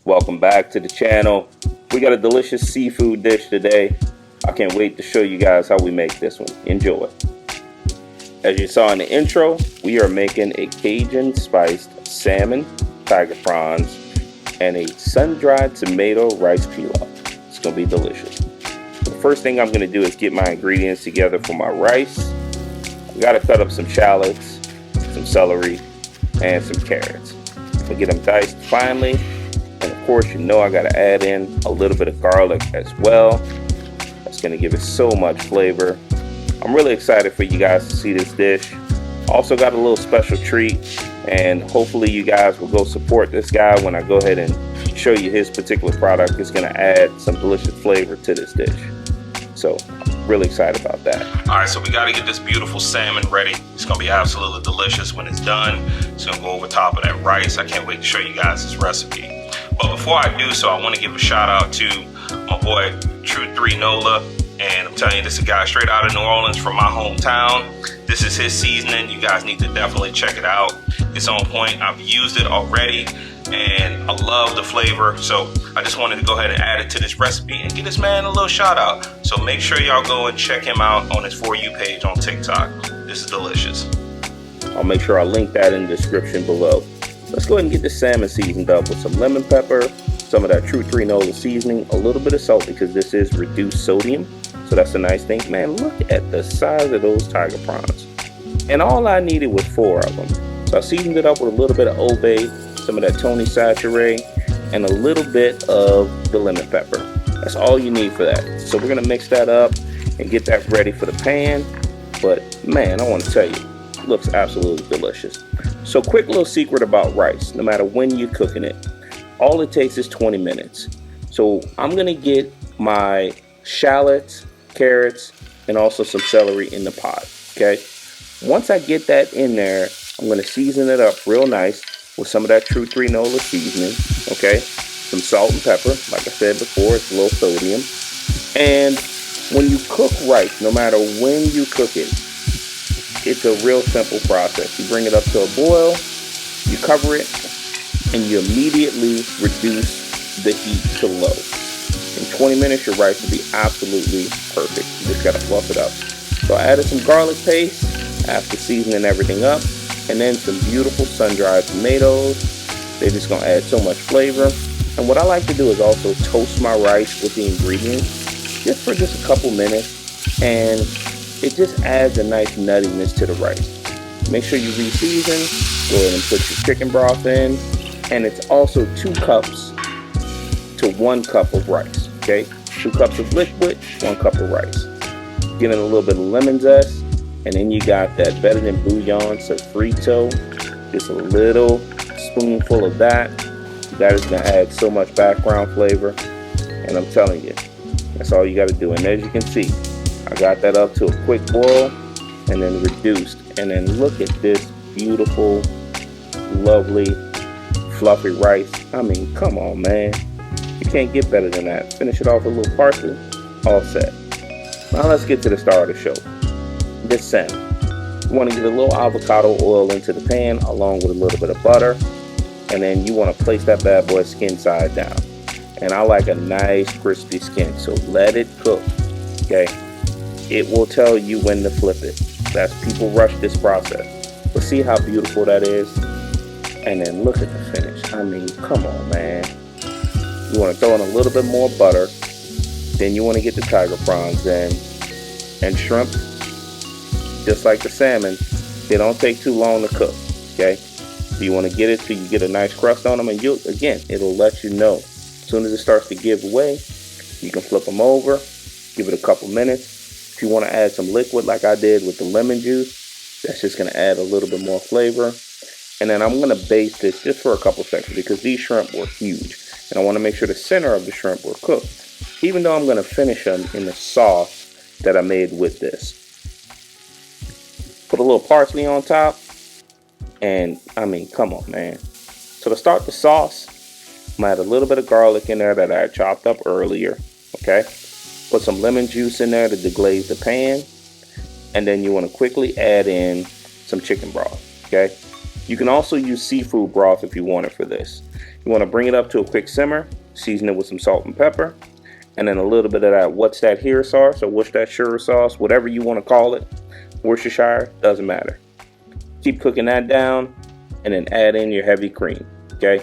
Welcome back to the channel. We got a delicious seafood dish today. I can't wait to show you guys how we make this one. Enjoy. As you saw in the intro, we are making a Cajun spiced salmon, tiger prawns, and a sun-dried tomato rice pilaf. It's going to be delicious. The first thing I'm going to do is get my ingredients together for my rice. I got to cut up some shallots, some celery, and some carrots. I'll get them diced finely. And of course, you know I got to add in a little bit of garlic as well. That's going to give it so much flavor. I'm really excited for you guys to see this dish. Also got a little special treat, and hopefully you guys will go support this guy when I go ahead and show you his particular product. It's going to add some delicious flavor to this dish. So I'm really excited about that. All right, so we got to get this beautiful salmon ready. It's going to be absolutely delicious when it's done. It's going to go over top of that rice. I can't wait to show you guys this recipe. But before I do so, I want to give a shout out to my boy True 3 Nola. And I'm telling you, this is a guy straight out of New Orleans from my hometown. This is his seasoning. You guys need to definitely check it out. It's on point. I've used it already and I love the flavor. So I just wanted to go ahead and add it to this recipe and give this man a little shout out. So make sure y'all go and check him out on his For You page on TikTok. This is delicious. I'll make sure I link that in the description below. Let's go ahead and get this salmon seasoned up with some lemon pepper, some of that True 3 Nola seasoning, a little bit of salt because this is reduced sodium. So that's a nice thing. Man, look at the size of those tiger prawns. And all I needed was 4 of them. So I seasoned it up with a little bit of Old Bay, some of that Tony Saturé, and a little bit of the lemon pepper. That's all you need for that. So we're gonna mix that up and get that ready for the pan. But man, I wanna tell you, it looks absolutely delicious. So quick little secret about rice, no matter when you're cooking it, all it takes is 20 minutes. So I'm gonna get my shallots, carrots, and also some celery in the pot, okay? Once I get that in there, I'm gonna season it up real nice with some of that True 3 Nola seasoning, okay? Some salt and pepper, like I said before, it's low sodium. And when you cook rice, no matter when you cook it, it's a real simple process. You bring it up to a boil, you cover it, and you immediately reduce the heat to low. In 20 minutes, your rice will be absolutely perfect. You just gotta fluff it up. So I added some garlic paste after seasoning everything up, and then some beautiful sun-dried tomatoes. They're just gonna add so much flavor. And what I like to do is also toast my rice with the ingredients just for a couple minutes, and it just adds a nice nuttiness to the rice. Make sure you re-season. Go ahead and put your chicken broth in, and it's also 2 cups to 1 cup of rice, okay? 2 cups of liquid, 1 cup of rice. Get in a little bit of lemon zest, and then you got that better than bouillon sofrito. Just a little spoonful of that. That is gonna add so much background flavor, and I'm telling you, that's all you gotta do. And as you can see, I got that up to a quick boil and then reduced. And then look at this beautiful, lovely, fluffy rice. I mean, come on, man. You can't get better than that. Finish it off with a little parsley, all set. Now let's get to the star of the show. This salmon. You want to get a little avocado oil into the pan along with a little bit of butter. And then you want to place that bad boy skin side down. And I like a nice crispy skin, so let it cook, okay? It will tell you when to flip it. That's people rush this process. But see how beautiful that is? And then look at the finish. I mean, come on, man. You want to throw in a little bit more butter. Then you want to get the tiger prawns in. And shrimp, just like the salmon, they don't take too long to cook, okay? So you want to get it till you get a nice crust on them. And it'll let you know. As soon as it starts to give way, you can flip them over. Give it a couple minutes. If you want to add some liquid like I did with the lemon juice, that's just going to add a little bit more flavor. And then I'm going to baste this just for a couple seconds because these shrimp were huge. And I want to make sure the center of the shrimp were cooked. Even though I'm going to finish them in the sauce that I made with this. Put a little parsley on top. And I mean, come on, man. So to start the sauce, I'm going to add a little bit of garlic in there that I chopped up earlier. Okay. Put some lemon juice in there to deglaze the pan. And then you want to quickly add in some chicken broth, okay? You can also use seafood broth if you want it for this. You want to bring it up to a quick simmer, season it with some salt and pepper, and then a little bit of that what's that here sauce or Worcestershire sauce, whatever you want to call it. Worcestershire, doesn't matter. Keep cooking that down and then add in your heavy cream. Okay,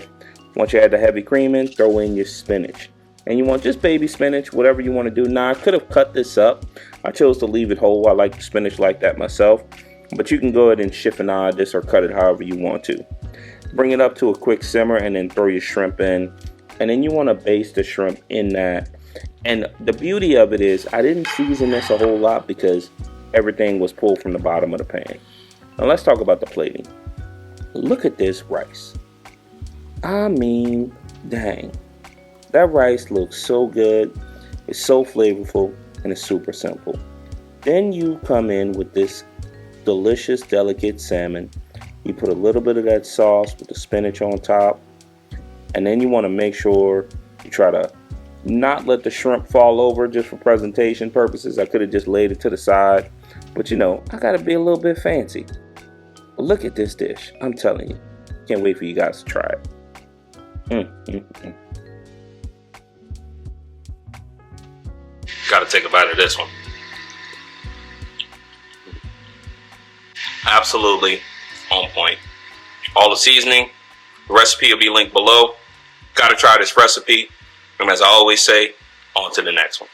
once you add the heavy cream in, throw in your spinach. And you want just baby spinach, whatever you want to do. Now I could have cut this up. I chose to leave it whole. I like the spinach like that myself. But you can go ahead and chiffonade this or cut it however you want to. Bring it up to a quick simmer and then throw your shrimp in. And then you want to baste the shrimp in that. And the beauty of it is I didn't season this a whole lot because everything was pulled from the bottom of the pan. Now let's talk about the plating. Look at this rice. I mean, dang. That rice looks so good. It's so flavorful and it's super simple. Then you come in with this delicious, delicate salmon. You put a little bit of that sauce with the spinach on top. And then you want to make sure you try to not let the shrimp fall over just for presentation purposes. I could have just laid it to the side. But you know, I got to be a little bit fancy. But look at this dish. I'm telling you. Can't wait for you guys to try it. Got to take a bite of this one. Absolutely on point. All the seasoning, the recipe will be linked below. Got to try this recipe. And as I always say, on to the next one.